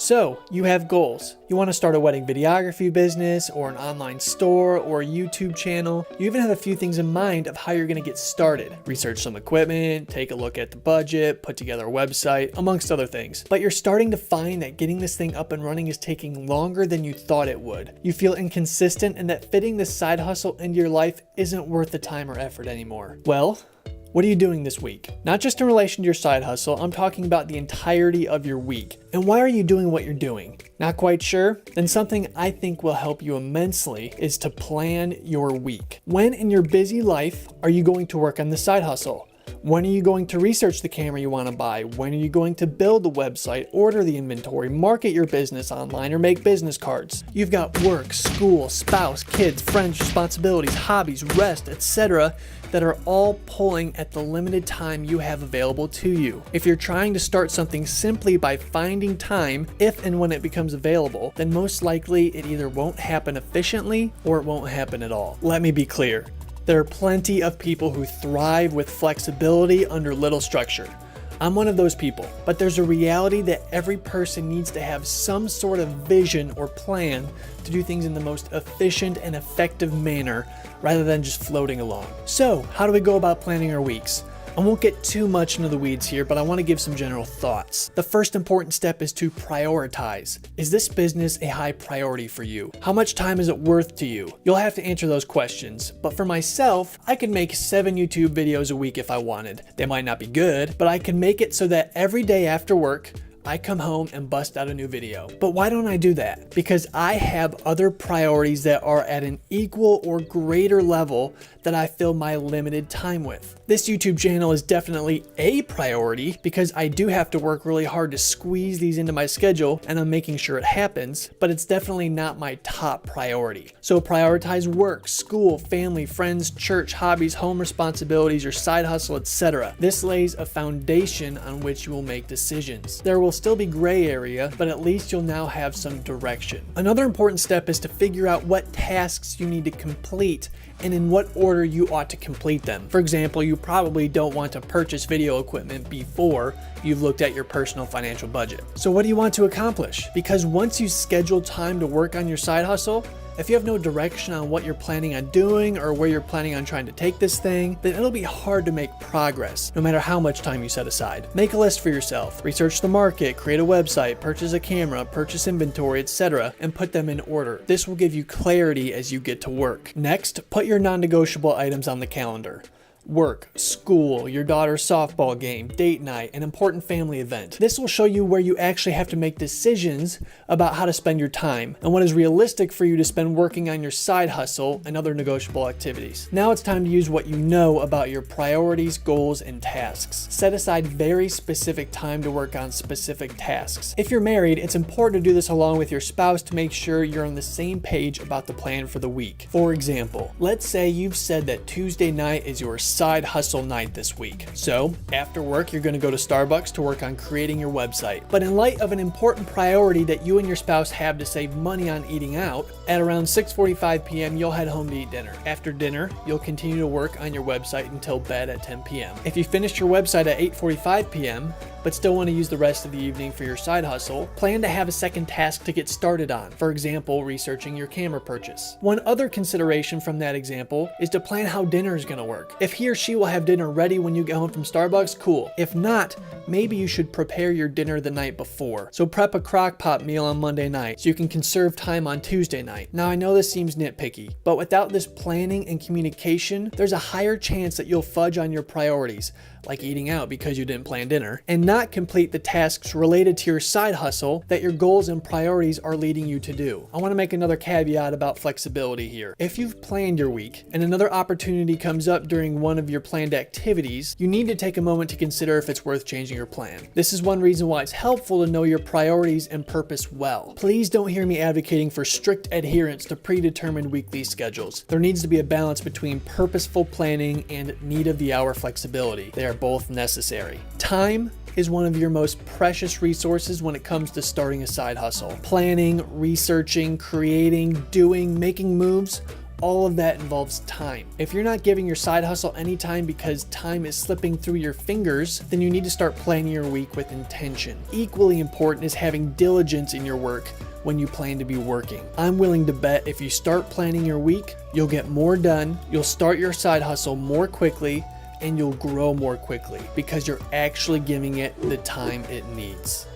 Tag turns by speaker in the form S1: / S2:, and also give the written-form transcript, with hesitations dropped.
S1: So, you have goals. You want to start a wedding videography business, or an online store, or a YouTube channel. You even have a few things in mind of how you're going to get started. Research some equipment, take a look at the budget, put together a website, amongst other things. But you're starting to find that getting this thing up and running is taking longer than you thought it would. You feel inconsistent and that fitting this side hustle into your life isn't worth the time or effort anymore. Well, what are you doing this week? Not just in relation to your side hustle, I'm talking about the entirety of your week. And why are you doing what you're doing? Not quite sure? Then something I think will help you immensely is to plan your week. When in your busy life are you going to work on the side hustle? When are you going to research the camera you want to buy? When are you going to build the website, order the inventory, market your business online, or make business cards? You've got work, school, spouse, kids, friends, responsibilities, hobbies, rest, etc. that are all pulling at the limited time you have available to you. If you're trying to start something simply by finding time, if and when it becomes available, then most likely it either won't happen efficiently or it won't happen at all. Let me be clear. There are plenty of people who thrive with flexibility under little structure. I'm one of those people, but there's a reality that every person needs to have some sort of vision or plan to do things in the most efficient and effective manner rather than just floating along. So, how do we go about planning our weeks? I won't get too much into the weeds here, but I want to give some general thoughts. The first important step is to prioritize. Is this business a high priority for you? How much time is it worth to you? You'll have to answer those questions. But for myself, I could make 7 YouTube videos a week if I wanted. They might not be good, but I can make it so that every day after work, I come home and bust out a new video. But why don't I do that? Because I have other priorities that are at an equal or greater level that I fill my limited time with. This YouTube channel is definitely a priority because I do have to work really hard to squeeze these into my schedule, and I'm making sure it happens, but it's definitely not my top priority. So prioritize work, school, family, friends, church, hobbies, home responsibilities, your side hustle, etc. This lays a foundation on which you will make decisions. There will still be gray area, but at least you'll now have some direction. Another important step is to figure out what tasks you need to complete and in what order you ought to complete them. For example, you probably don't want to purchase video equipment before you've looked at your personal financial budget. So what do you want to accomplish? Because once you schedule time to work on your side hustle, if you have no direction on what you're planning on doing or where you're planning on trying to take this thing, then it'll be hard to make progress, no matter how much time you set aside. Make a list for yourself, research the market, create a website, purchase a camera, purchase inventory, etc., and put them in order. This will give you clarity as you get to work. Next, put your non-negotiable items on the calendar. Work, school, your daughter's softball game, date night, an important family event. This will show you where you actually have to make decisions about how to spend your time and what is realistic for you to spend working on your side hustle and other negotiable activities. Now it's time to use what you know about your priorities, goals, and tasks. Set aside very specific time to work on specific tasks. If you're married, it's important to do this along with your spouse to make sure you're on the same page about the plan for the week. For example, let's say you've said that Tuesday night is your side hustle night this week. So after work, you're going to go to Starbucks to work on creating your website. But in light of an important priority that you and your spouse have to save money on eating out, at around 6:45 p.m. you'll head home to eat dinner. After dinner, you'll continue to work on your website until bed at 10 p.m. If you finish your website at 8:45 p.m., but still want to use the rest of the evening for your side hustle, plan to have a second task to get started on. For example, researching your camera purchase. One other consideration from that example is to plan how dinner is going to work. If he or she will have dinner ready when you get home from Starbucks, cool. If not, maybe you should prepare your dinner the night before. So prep a crock pot meal on Monday night so you can conserve time on Tuesday night. Now I know this seems nitpicky, but without this planning and communication, there's a higher chance that you'll fudge on your priorities, like eating out because you didn't plan dinner, and not complete the tasks related to your side hustle that your goals and priorities are leading you to do. I want to make another caveat about flexibility here. If you've planned your week and another opportunity comes up during one of your planned activities, you need to take a moment to consider if it's worth changing your plan. This is one reason why it's helpful to know your priorities and purpose well. Please don't hear me advocating for strict adherence to predetermined weekly schedules. There needs to be a balance between purposeful planning and need-of-the-hour flexibility. They are both necessary. Time is one of your most precious resources when it comes to starting a side hustle. Planning, researching, creating, doing, making moves, all of that involves time. If you're not giving your side hustle any time because time is slipping through your fingers, then you need to start planning your week with intention. Equally important is having diligence in your work when you plan to be working. I'm willing to bet if you start planning your week, you'll get more done, you'll start your side hustle more quickly, and you'll grow more quickly because you're actually giving it the time it needs.